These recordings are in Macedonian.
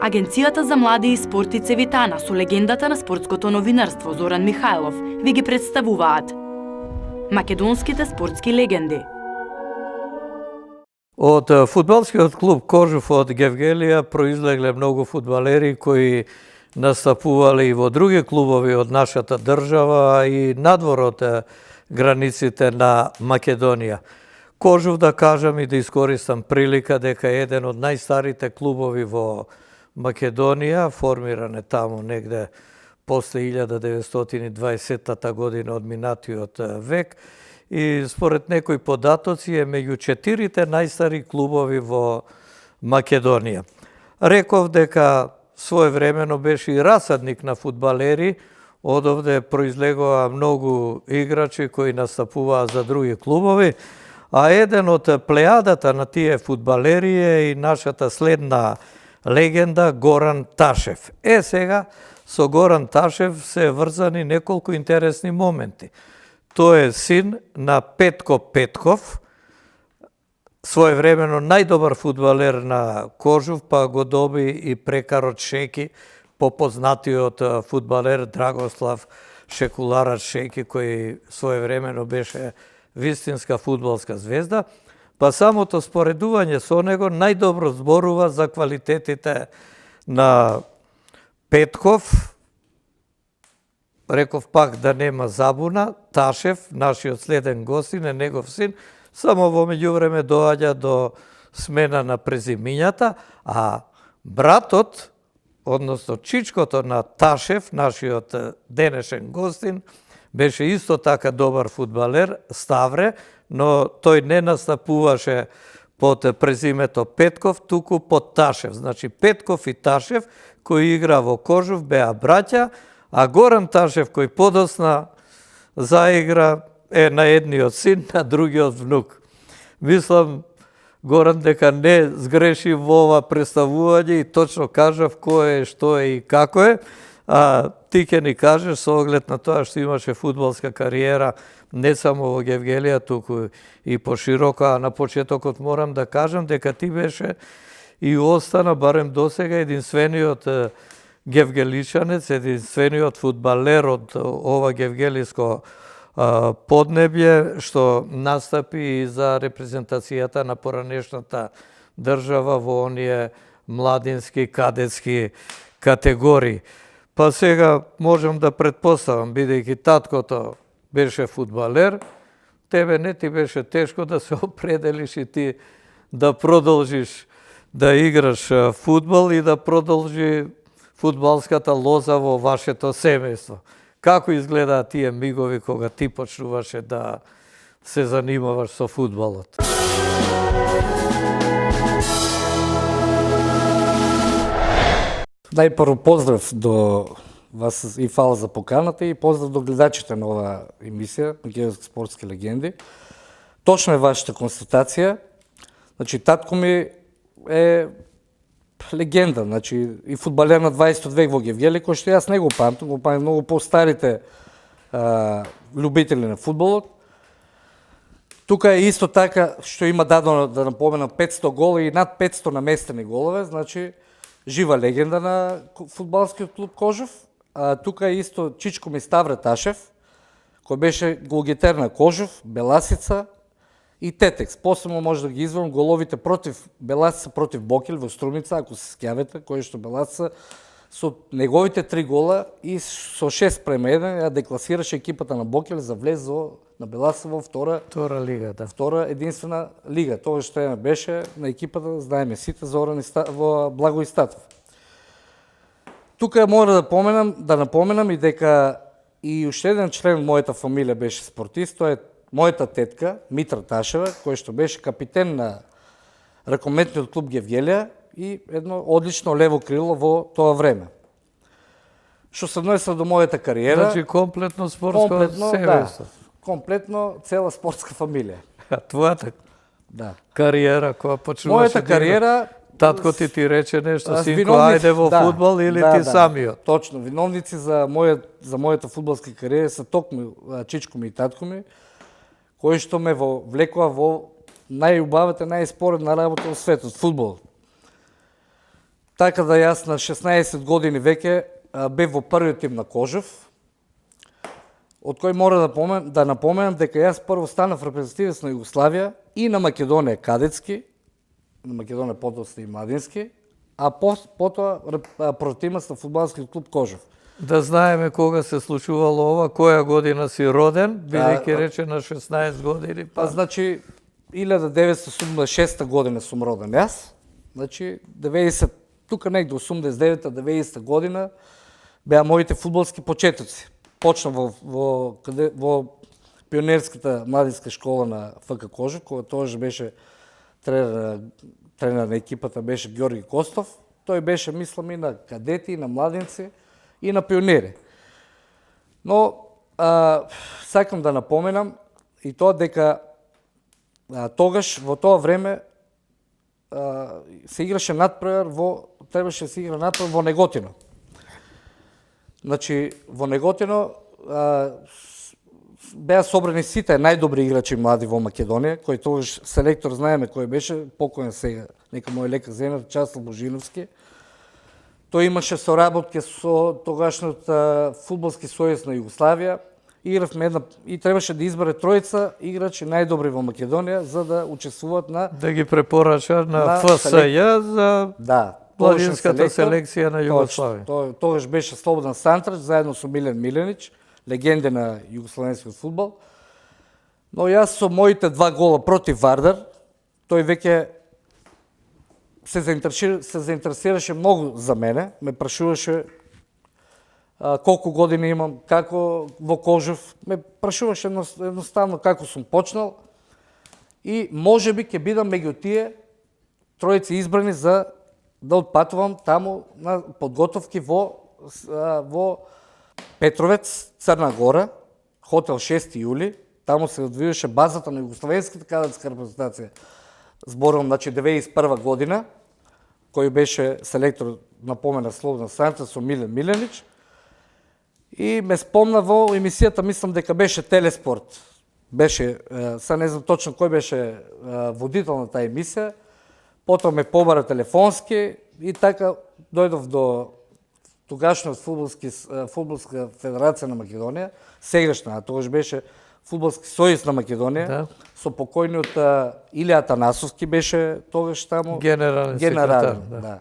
Агенцијата за млади и спорт и Цевитана со легендата на спортското новинарство Зоран Михајлов ви ги представуваат македонските спортски легенди. Од фудбалскиот клуб Кожув од Гевгелија произлегле многу фудбалери кои настапувале и во други клубови од нашата држава и надвор од границите на Македонија. Кожув, да кажам и да искористам прилика, дека е еден од најстарите клубови во Македонија, формиран е таму негде после 1920 година од минатиот век, и според некои податоци е меѓу 4 најстари клубови во Македонија. Реков дека своевремено беше и расадник на фудбалери, одовде произлегува многу играчи кои настапуваа за други клубови, а еден од плеадата на тие фудбалери е и нашата следна легенда Горан Ташев. Сега со Горан Ташев се врзани неколку интересни моменти. Тој е син на Петко Петков, своевремено најдобар фудбалер на Кожув, па го доби и прекарот Шеки, попознатиот фудбалер Драгослав Шекуларат Шеки, кој своевремено беше вистинска фудбалска звезда, па самото споредување со него најдобро зборува за квалитетите на Петков. Реков пак да нема забуна, Ташев, нашиот следен гостин, е негов син, само во меѓувреме доаѓа до смена на презимињата, а братот, односно чичкото на Ташев, нашиот денешен гостин, беше исто така добар фудбалер, Ставре, но тој не настапуваше под презимето Петков, туку под Ташев. Значи Петков и Ташев, кои игра во Кожув, беа браќа, а Горан Ташев, кој подосна заигра, е на едниот син, на другиот внук. Мислам, Горан, дека не сгреши во ова представување и точно кажав кој е, што е и како е, а ти ќе ни кажеш со оглед на тоа што имаше фудбалска кариера не само во Гевгелија, туку и пошироко, а на почетокот морам да кажам дека ти беше и остана барем досега единствениот гевгеличанец, единствениот фудбалер од ова гевгелиско поднебје што настапи и за репрезентацијата на поранешната држава во оние младински, кадетски категории. Па сега можам да предпоставам, бидејќи таткото беше фудбалер, тебе не ти беше тешко да се определиш и ти да продолжиш да играш фудбал и да продолжи фудбалската лоза во вашето семејство. Како изглеdaa тие мигови кога ти почнуваше да се занимаваш со фудбалот? Најпрво поздрав до вас и фала за поканата и поздрав до гледачите на оваа емисија Македонски спортски легенди. Точно е вашата констатација. Значи, татко ми е легенда, значи и фудбалер на 20 век во Гевгелија, кој што јас не го памтам, го памтам многу по-старите љубители на фудбалот. Тука е исто така што има дадено да напоменам 500 голи и над 500 наместени голове, значи жива легенда на фудбалскиот клуб Кожув. Тука е исто чичко ми Ставре Ташев, кој беше голгетер на Кожув, Беласица и Тетекс. Посебно може да ги извам головите против Беласица, против Бокел во Струмица, ако се сеќавате, кој што Беласица со неговите 3 гола и со 6:1 ја декласираше екипата на Бокел за влез на Беласица во втора лига, да. Втора единствена лига. Тоа што беше на екипата, знаеме сите, Зоран во Благој Статов. Тука мора да напоменам и дека и уште еден член од мојата фамилија беше спортист, тоа е мојата тетка Митра Ташева, кој што беше капитен на ракометниот клуб Гевгелија и едно одлично лево крило во тоа време. Што се однесува до мојата кариера... Значи комплетно спортско семејство. Комплетно цела спортска фамилија. Твојата кариера која почнуваше... Мојата кариера... Татко ти рече нешто, синко, ајде во фудбал или ти самиот? Точно, виновници за мојата фудбалска кариера се токму чичко ми и татко ми, кои што ме влекува во најубавата, најспоредна работа во светот, фудбал. Така да јас на 16 години веќе бев во првиот тим на Кожев, од кој мора да напоменам дека јас прво станав репрезентативец на Југославија и на Македонија кадетски, на Македонија подоцни и младински, а потоа противник на фудбалски клуб Кожев. Да знаеме кога се случувало ова, која година си роден, бидејќи рече на 16 години. Па значи 1986 година сум роден јас. Значи 90 тука негде 89-90 година беа моите фудбалски почетоци. Почнав во пионерската младинска школа на ФК Кожев, која тогаш беше тренер на екипата беше Ѓорги Костов. Тој беше, мислам, и на кадети, и на младинци, и на пионери. Но сакам да напоменам и тоа дека тогаш, во тоа време, се играше надпревар требаше да се игра надпревар во Неготино. Значи, во Неготино беа собрани сите најдобри играчи млади во Македонија, кој тогаш селектор знаеме кој беше, покоен сега, нека мој лека земер, Часлав Божиновски. Тој имаше соработки со тогашниот фудбалски сојуз на Југославија. Игравме и требаше да избере тројца играчи најдобри во Македонија за да учествуваат на да ги препорача на ФСЈ за младинската селекција на Југославија. Тогаш беше Слободан Сантрач заедно со Милен Миленич, легенда на југословенскиот фудбал. Но јас со моите 2 гола против Вардар, тој веќе се заинтересираше многу за мене, ме прашуваше колку години имам, како во Кожев, ме прашуваше едноставно како сум почнал и можеби ќе бидам меѓу тие тројци избрани за да отпатувам таму на подготовки во Петровец, Црна Гора, хотел 6 јули, таму се одвиваше базата на југословенската кадетска репрезентација. Зборувам, значи 91 година, кој беше селектор, напомена Слободан Сантрач со Милен Миленич. И ме спомна во емисијата, мислам дека беше Телеспорт. Беше, са не знам точно кој беше водител на таа емисија. Потоа ме побара телефонски и така дојдов до тогашниот фудбалска федерација на Македонија, сегашна, а тогаш беше Фудбалски сојуз на Македонија, со покојниот Илија Атанасовски беше тогаш таму генерален секретар. Да.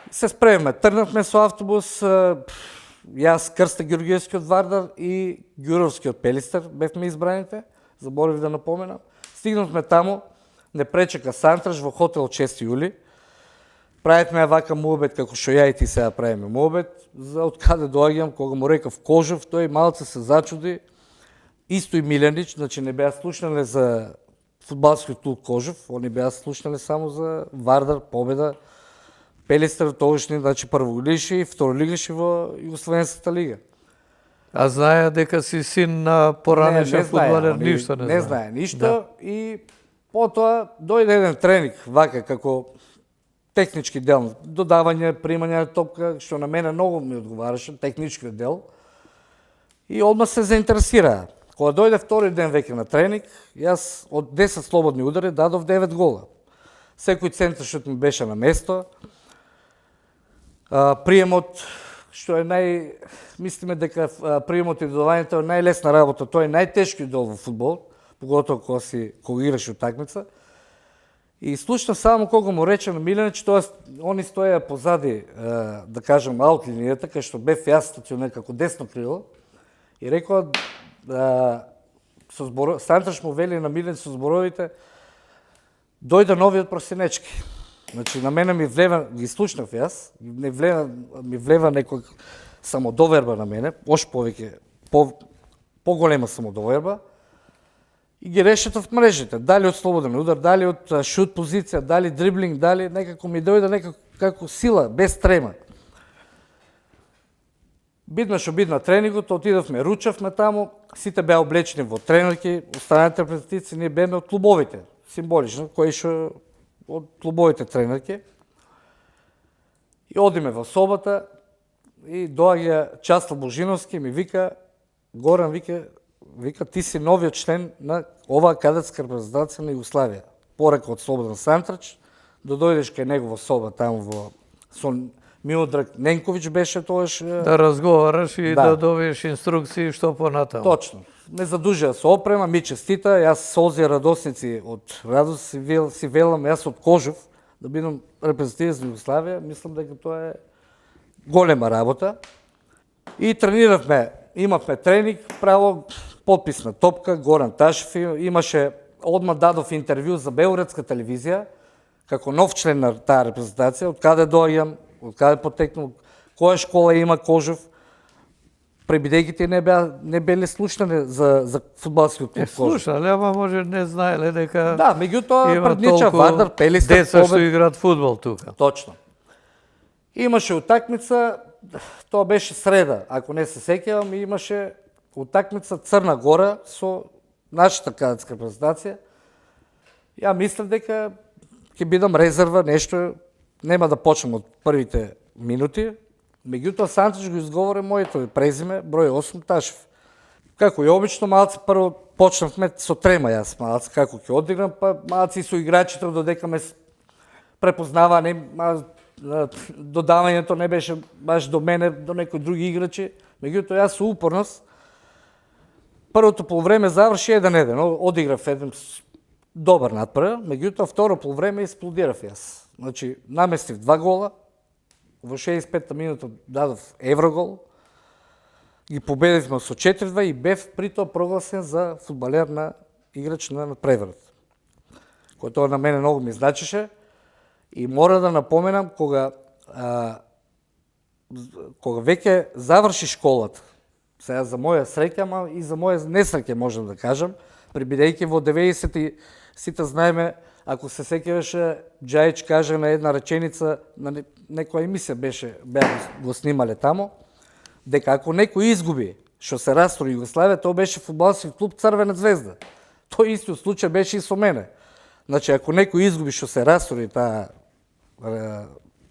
Се спремме, тргнавме со автобус, јас, Крста Ѓорѓевски од Вардар и Ѓуровски од Пелистер бевме избраните, заборав да напоменам. Стигнавме таму, не пречека Сантраш во хотел 6 јули. Правевме вака муабет како што ја и ти сега правиме муабет, за од каде доаѓам, кога му рекав Кожев, тој малце се зачуди. Исто и Миленич, значи не беа слушнале за фудбалскиот клуб Кожев, они беа слушнале само за Вардар, Победа, Пелистер, тогашни, значи прволигаши и второлигаши во Југословенската лига. А знае дека си син на поранешен фудбалер, ништо не знае ништо и потоа дојде еден тренинг, вака како технички дел, додавање, примање на топка, што на мене многу ми одговараше, техничкиот дел. И одма се заинтересираа. Кога дојде втори ден веќе на тренинг, јас од 10 слободни удари дадов 9 гола. Секој центаршут ми беше на место. Приемот, што е мислиме дека приемот и додавањето е најлесна работа, тоа е најтешкиот дел во фудбал, поготово кога играш утакмица. И слушнав само кога му рече на Миленич, тоа они стоеа позади, да кажем, аут линијата, кај што бев јас стационер како десно крило, и рекоа Сантраш му вели на Миленич со зборовите, дојде новиот Просинечки. Значи, на мене ми влева, ги слушнав јас, ми влева некој самодоверба на мене, ош повеќе, поголема самодоверба, и ги решетов мрежите. Дали од слободен удар, дали од шут позиција, дали дриблинг, дали некако ми дојде како сила, без трема. Бидна што бидна тренингот, отидовме, ручавме таму, сите беа облечени во тренерки, останалите репрезентативци ние беме од клубовите, символично, кои што од клубовите тренерки. И одиме во собата и доаѓа Часлав Божиновски ми вика, Горан вика ти си новиот член на оваа кадетска репрезентација на Југославија. Порака од Слободан Сантрач да дојдеш кај негова соба таму со Милодраг Ненковиќ беше тоаш. Да разговараш и да добиеш инструкции што понатаму. Точно. Ме задужија со опрема, ми честита, јас со овие радосници од радост си велам, јас од Кожов, да бидам репрезентатив за Југославија, мислам дека тоа е голема работа. И трениравме, имавме тренинг, право подписна топка, Горан Ташев имаше, одма дадов интервју за Белградска телевизија, како нов член на таа репрезентација, од каде доаѓам, од каде потекнал, која школа има Кожов, пребидејќи ти не беле слушнали за фудбалскиот клуб Кожов. Слушнале, ама може не знаеле дека Да, меѓутоа преднича Вардар, Пелистер, деца што играат фудбал тука. Точно. Имаше утакмица, тоа беше среда, ако не се сеќавам, имаше утакмица Црна Гора со нашата кадетска репрезентација. Ја мислев дека ќе бидам резерва, нешто, нема да почнем од првите минути. Меѓутоа Сантич го изговори моето презиме, број 8 Ташев. Како и обично, малце прво почнавме со трема јас, малце како ќе одиграм, па малце и со играчите додека ме препознава, додавањето не беше баш до мене, до некои други играчи. Меѓутоа јас со упорност првото полувреме заврши 1-1, одиграв еден добар надпревар, меѓутоа второ полувреме исплодирав јас. Значи, наместив 2 гола, во 65-та минута дадов еврогол, ги победивме со 4-2 и бев при тоа прогласен за фудбалер на играч на надпреварот. Кој тоа на мене многу ми значеше и мора да напоменам кога веќе заврши школата, сега за моја среќа, ама и за моја несреќа можам да кажам, прибидејќи во 90-ти сите знаеме, ако се сеќаваше, Џајич кажа на една реченица, на некоја емисија го снимале тамо, дека ако некој изгуби, што се растори Југославија, тоа беше фудбалски клуб Црвена звезда. Тој истиот случај беше и со мене. Значи, ако некој изгуби што се растори таа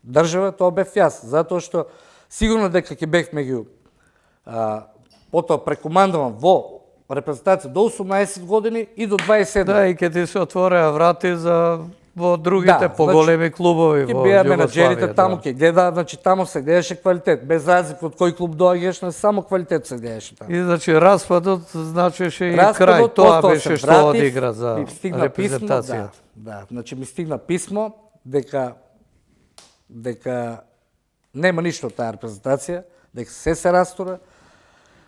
држава, тоа бев јас, затоа што сигурно дека ќе бев меѓу потоа прекомандувам во репрезентација до 18 години и до 27. Да, и ќе ти се отвореа врати за во другите поголеми клубови во Југославија. Ќе беа менаџерите таму, ќе гледаат, значи таму се гледаше квалитет, без разлика од кој клуб доаѓаш, на само квалитет се гледаше таму. И значи распадот значеше и крај, тоа беше што одигра за репрезентација. Да, значи ми стигна писмо дека нема ништо од таа репрезентација, дека се растура.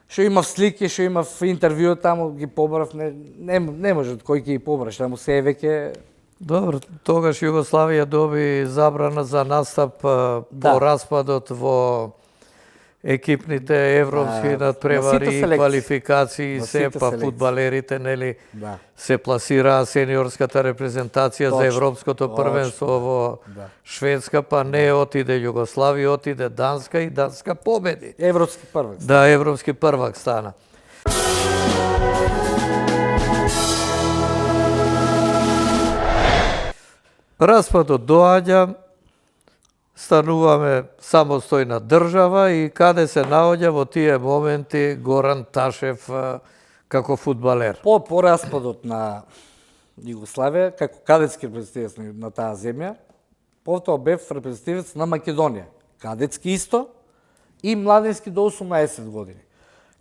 Што имав слики, што имав интервју таму, ги побрав, не може од кој ќе ги побраш, таму се веќе. Добро, тогаш Југославија доби забрана за настап по распадот во екипните европски надпревари и квалификации, се па фудбалерите нели се пласираа сениорската репрезентација за европското првенство во Шведска, па не отиде Југославија, отиде Данска и Данска победи. Европски првак. Да, европски првак стана. Распадот доаѓа, стануваме самостојна држава и каде се наоѓа во тие моменти Горан Ташев како фудбалер? По распадот на Југославија, како кадетски репрезентативец на таа земја, потоа бев репрезентативец на Македонија. Кадетски исто и младински до 18 години.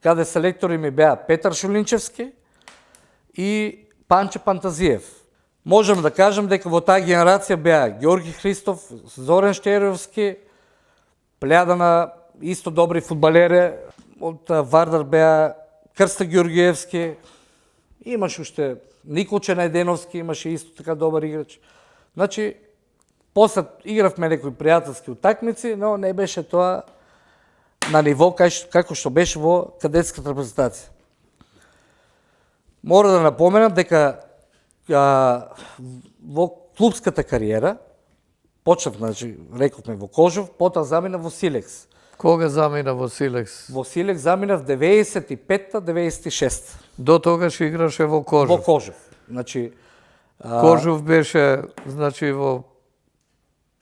Каде селектори ми беа Петар Шулинчевски и Панче Пантазиев. Можам да кажам дека во таа генерација беа Ѓорги Христов, Зоран Штеровски, плејада на исто добри фудбалери, од Вардар беа Крста Ѓоргиевски, имаше уште Николче Најденовски, имаше исто така добар играч. Значи, после игравме некои пријателски утакмици, но не беше тоа на ниво како што беше во кадетската репрезентација. Мора да напоменам дека во клубската кариера, почнав, значи, рековме во Кожов, потоа заминав во Силекс. Кога замина во Силекс? Во Силекс заминав 95-96. До тогаш играше во Кожов. Во Кожов. Значи Кожов беше, значи, во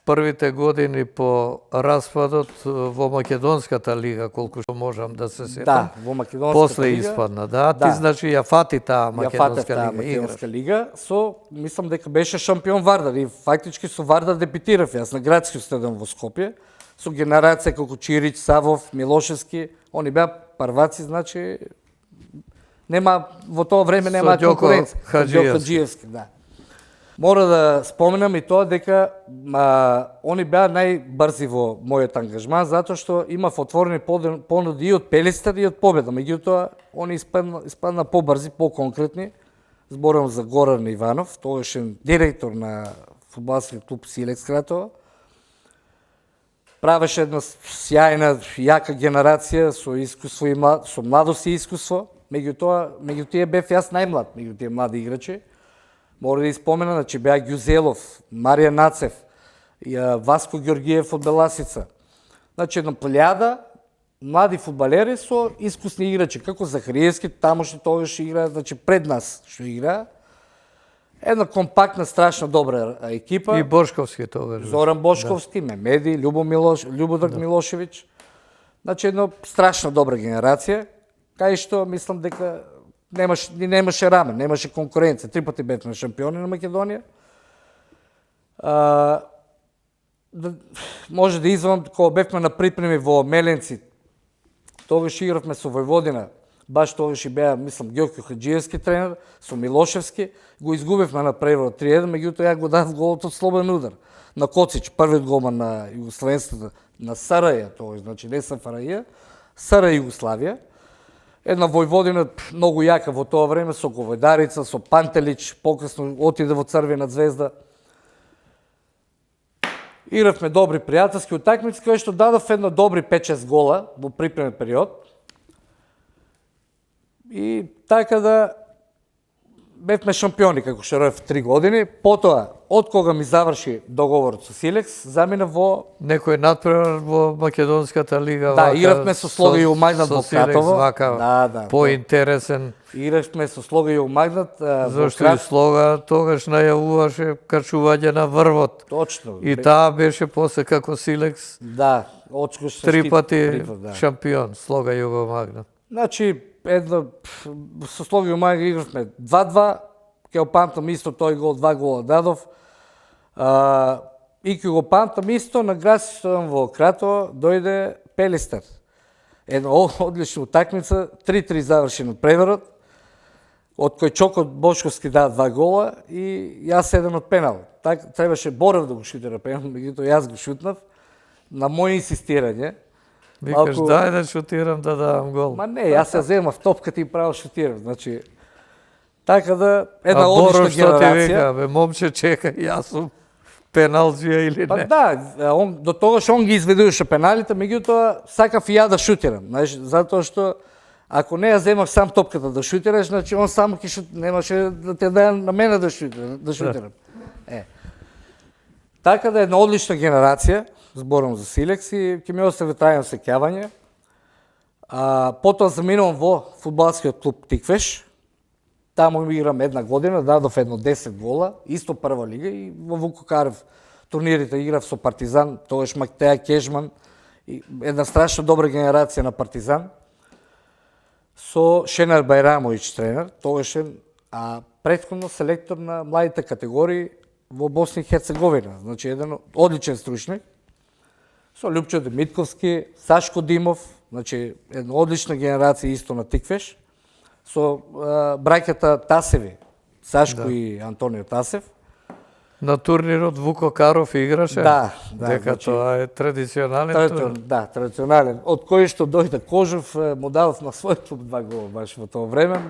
првите години по распадот во Македонската лига, колку што можам да се сетам. Да, во Македонската После лига. испадна, да. Ти Да. значи ја фати таа Ја Македонска фатев таа лига. играш. Македонска лига, мислам дека беше шампион Вардар и фактички со Вардар дебитирав јас на градски стадион во Скопје, со генерација како Чирич, Савов, Милошевски, они беа прваци, значи нема во тоа време Со нема Ѓоко конкуренција. Хаджиевски. Ѓоко Хаджиевски, да. Мора да споменам и тоа дека они беа најбрзи во мојот ангажман, затоа што имав отворени понуди и од Пелистер и од Победа. Меѓутоа, они испадна побрзи, поконкретни. Зборам за Горан Иванов, тогашен директор на фудбалскиот клуб Силекс Кратово. Правеше една сјајна, јака генерација со искуство и со младост и искуство. Меѓу тие бев јас најмлад, меѓу тие млади играчи. Мора да испомена, значи беа Ѓузелов, Марија Нацев, Васко Ѓоргиев од Беласица. Значи една плејада млади фудбалери со искусни играчи, како Захариевски, тамошни тогаш играа, значи пред нас што играа. Една компактна, страшно добра екипа. И Бошковски тогаш. Зоран Бошковски, Мемеди, Љубодар Милошевиќ. Значи една страшно добра генерација, кај што мислам дека немаше рамен, немаше конкуренција. 3 пати бевме шампиони на Македонија. Може да извам, кога бевме на припреми во Меленци, тогаш игравме со Војводина, баш тогаш и беа, мислам, Ѓоко Хаджиевски тренер, со Милошевски, го изгубивме на превод 3-1, меѓутоа ја го дав голот од слободен удар. На Коцич, првиот голман на Југославенската, на Сараја, тоа значи не СФРЈ, Сараја Југославија. Една Војводина многу јака во тоа време, со Говедарица, со Пантелич, покасно отиде во Црвена звезда. Игравме добри пријателски утакмици, кои што дадов едно добри 5-6 гола во припремен период. И така да бевме шампиони, како што рев 3 години. Потоа, од кога ми заврши договорот со Силекс, замина во... Некој надпревар во Македонската лига. Да, вака, игравме со Слога Јумагнат во Кратово. Вака, Да. поинтересен. Игравме со Слога Јумагнат во Зошто и Слога тогаш најавуваше качување на врвот. Точно. И таа беше после како Силекс Да, очкош со 3 пати да. шампион, Слога Југомагнат. Значи, со Слога Јумагнат игравме 2-2, ќе го памтам исто тој гол, 2 гола дадов. И ќе го памтам исто на градски стадион во Кратово дојде Пелистер. Една одлична утакмица, 3-3 заврши на преверот, од кој Чоко Бошковски даде 2 гола и јас еден од пенал. Требаше Борев да го шутира пенал, меѓутоа јас го шутнав на моје инсистирање. Викаш, дај да шутирам да давам гол. Ма не, јас ја земав топката и право шутирам. Значи, така да, една одлична генерација. А Боров што ти вика, бе, момче, чекај, јас сум пеналџија или Па не? да, до тогаш он ги изведуваше пеналите, меѓутоа сакав и ја да шутирам, знаеш, затоа што ако не ја земав сам топката да шутираш, значи он само немаше да те даде на мене да шутирам. Така да една одлична генерација, зборам за Силекс и ќе ми остави трајно сеќавање. Потоа заминувам во фудбалскиот клуб Тиквеш. Таму играм една година, дадов едно 10 гола, исто прва лига и во Вуко Карев турнирите играв со Партизан, тогаш Мактеа Кежман, една страшно добра генерација на Партизан. Со Шенар Бајрамовиќ тренер, тогашен, претходно селектор на младите категории во Босна и Херцеговина, значи еден одличен стручник. Со Љупчо Демитковски, Сашко Димов, значи една одлична генерација исто на Тиквеш. Со браќата Тасеви, Сашко и Антонио Тасев. На турнирот Вуко Каров играше? Да, дека значи, тоа е традиционален турнир. Да, традиционален. Од кој што дојде Кожов, му дадов на свој клуб 2 гола баш во тоа време.